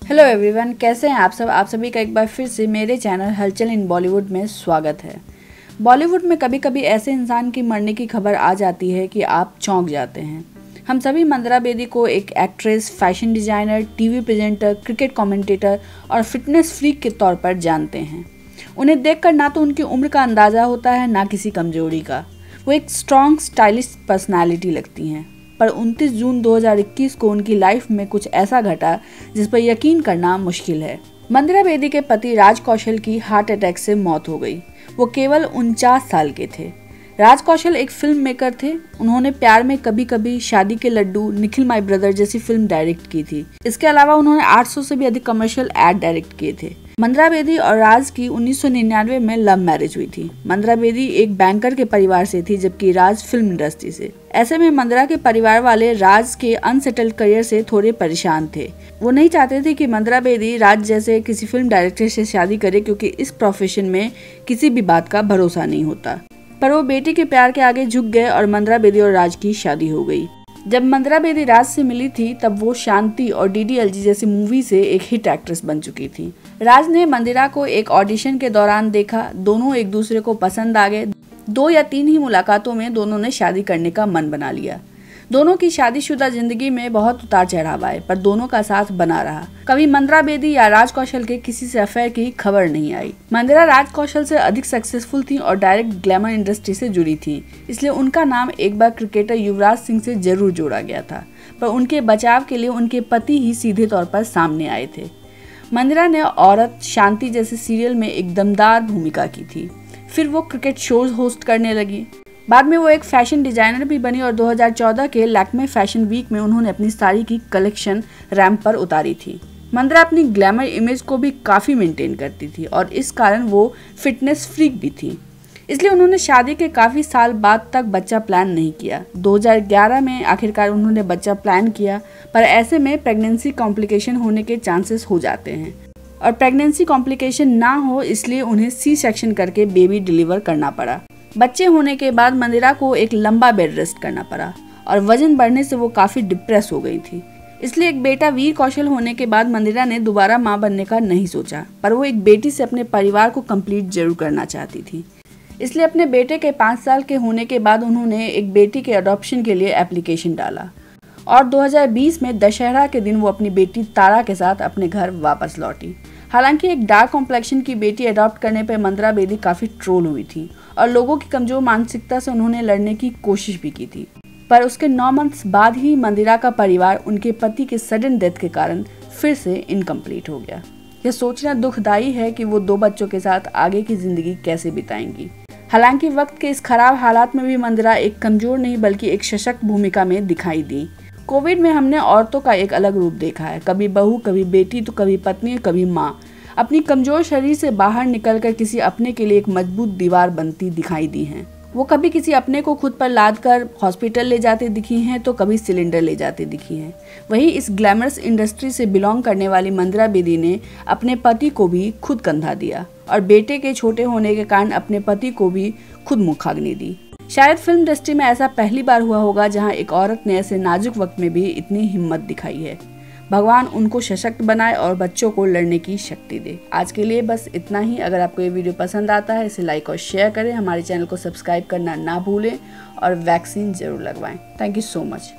Hello everyone, कैसे हैं आप सब। आप सभी का एक बार फिर से मेरे चैनल हलचल इन बॉलीवुड में स्वागत है। बॉलीवुड में कभी कभी ऐसे इंसान की मरने की खबर आ जाती है कि आप चौंक जाते हैं। हम सभी मंदरा बेदी को एक actress, fashion designer, TV presenter, cricket commentator और फिटनेस फ्रीक के तौर पर जानते हैं। उन्हें देखकर ना तो उनकी उम्र का अंदाज़ा होता है, ना किसी कमजोरी का। वो एक स्ट्रॉन्ग, स्टाइलिश पर्सनैलिटी लगती हैं। पर 29 जून 2021 को उनकी लाइफ में कुछ ऐसा घटा जिस पर यकीन करना मुश्किल है। मंदिरा बेदी के पति राज कौशल की हार्ट अटैक से मौत हो गई। वो केवल 49 साल के थे। राज कौशल एक फिल्म मेकर थे। उन्होंने प्यार में कभी कभी, शादी के लड्डू, निखिल माई ब्रदर जैसी फिल्म डायरेक्ट की थी। इसके अलावा उन्होंने 800 से भी अधिक कमर्शियल एड डायरेक्ट किए थे। मंदरा बेदी और राज की 1999 में लव मैरिज हुई थी। मंदरा बेदी एक बैंकर के परिवार से थी, जबकि राज फिल्म इंडस्ट्री से। ऐसे में मंदरा के परिवार वाले राज के अनसेटल्ड करियर से थोड़े परेशान थे। वो नहीं चाहते थे कि मंदरा बेदी राज जैसे किसी फिल्म डायरेक्टर से शादी करे, क्योंकि इस प्रोफेशन में किसी भी बात का भरोसा नहीं होता। पर वो बेटी के प्यार के आगे झुक गए और मंदरा बेदी और राज की शादी हो गई। जब मंदरा बेदी राज से मिली थी तब वो शांति और डीडीएलजे जैसी मूवी से एक हिट एक्ट्रेस बन चुकी थी। राज ने मंदिरा को एक ऑडिशन के दौरान देखा। दोनों एक दूसरे को पसंद आ गए। 2 या 3 ही मुलाकातों में दोनों ने शादी करने का मन बना लिया। दोनों की शादीशुदा जिंदगी में बहुत उतार चढ़ाव आए, पर दोनों का साथ बना रहा। कभी मंदरा बेदी या राज कौशल के किसी से अफेयर की खबर नहीं आई। मंदरा राज कौशल से अधिक सक्सेसफुल थी और डायरेक्ट ग्लैमर इंडस्ट्री से जुड़ी थी, इसलिए उनका नाम एक बार क्रिकेटर युवराज सिंह से जरूर जोड़ा गया था। पर उनके बचाव के लिए उनके पति ही सीधे तौर पर सामने आए थे। मंदिरा ने औरत, शांति जैसे सीरियल में एक दमदार भूमिका की थी। फिर वो क्रिकेट शोज होस्ट करने लगी। बाद में वो एक फैशन डिजाइनर भी बनी और 2014 के लैक्मे फैशन वीक में उन्होंने अपनी साड़ी की कलेक्शन रैंप पर उतारी थी। मंदिरा अपनी ग्लैमर इमेज को भी काफ़ी मेंटेन करती थी और इस कारण वो फिटनेस फ्रीक भी थी। इसलिए उन्होंने शादी के काफ़ी साल बाद तक बच्चा प्लान नहीं किया। 2011 में आखिरकार उन्होंने बच्चा प्लान किया, पर ऐसे में प्रेगनेंसी कॉम्प्लिकेशन होने के चांसेस हो जाते हैं और प्रेगनेंसी कॉम्प्लिकेशन ना हो इसलिए उन्हें सी सेक्शन करके बेबी डिलीवर करना पड़ा। बच्चे होने के बाद मंदिरा को एक लंबा बेड रेस्ट करना पड़ा और वजन बढ़ने से वो काफ़ी डिप्रेस हो गई थी। इसलिए एक बेटा वीर कौशल होने के बाद मंदिरा ने दोबारा मां बनने का नहीं सोचा, पर वो एक बेटी से अपने परिवार को कंप्लीट जरूर करना चाहती थी। इसलिए अपने बेटे के 5 साल के होने के बाद उन्होंने एक बेटी के अडॉप्शन के लिए एप्लीकेशन डाला और 2020 में दशहरा के दिन वो अपनी बेटी तारा के साथ अपने घर वापस लौटी। हालांकि एक डार्क कॉम्प्लेक्शन की बेटी अडॉप्ट करने पर मंदरा बेदी काफ़ी ट्रोल हुई थी और लोगों की कमजोर मानसिकता से उन्होंने लड़ने की कोशिश भी की थी। पर उसके 9 मंथ्स बाद ही मंदिरा का परिवार उनके पति के सडन डेथ के कारण फिर से इनकम्प्लीट हो गया। यह सोचना दुखदाई है कि वो 2 बच्चों के साथ आगे की जिंदगी कैसे बिताएंगी। हालांकि वक्त के इस खराब हालात में भी मंदिरा एक कमजोर नहीं बल्कि एक सशक्त भूमिका में दिखाई दी। कोविड में हमने औरतों का एक अलग रूप देखा है। कभी बहू, कभी बेटी, तो कभी पत्नी, कभी माँ। अपनी कमजोर शरीर से बाहर निकलकर किसी अपने के लिए एक मजबूत दीवार बनती दिखाई दी हैं। वो कभी किसी अपने को खुद पर लाद कर हॉस्पिटल ले जाते दिखी हैं, तो कभी सिलेंडर ले जाते दिखी हैं। वहीं इस ग्लैमरस इंडस्ट्री से बिलोंग करने वाली मंदिरा बेदी ने अपने पति को भी खुद कंधा दिया और बेटे के छोटे होने के कारण अपने पति को भी खुद मुखाग्नि दी। शायद फिल्म इंडस्ट्री में ऐसा पहली बार हुआ होगा जहां एक औरत ने ऐसे नाजुक वक्त में भी इतनी हिम्मत दिखाई है। भगवान उनको सशक्त बनाए और बच्चों को लड़ने की शक्ति दे। आज के लिए बस इतना ही। अगर आपको ये वीडियो पसंद आता है इसे लाइक और शेयर करें। हमारे चैनल को सब्सक्राइब करना ना भूलें और वैक्सीन जरूर लगवाएं। Thank you so much.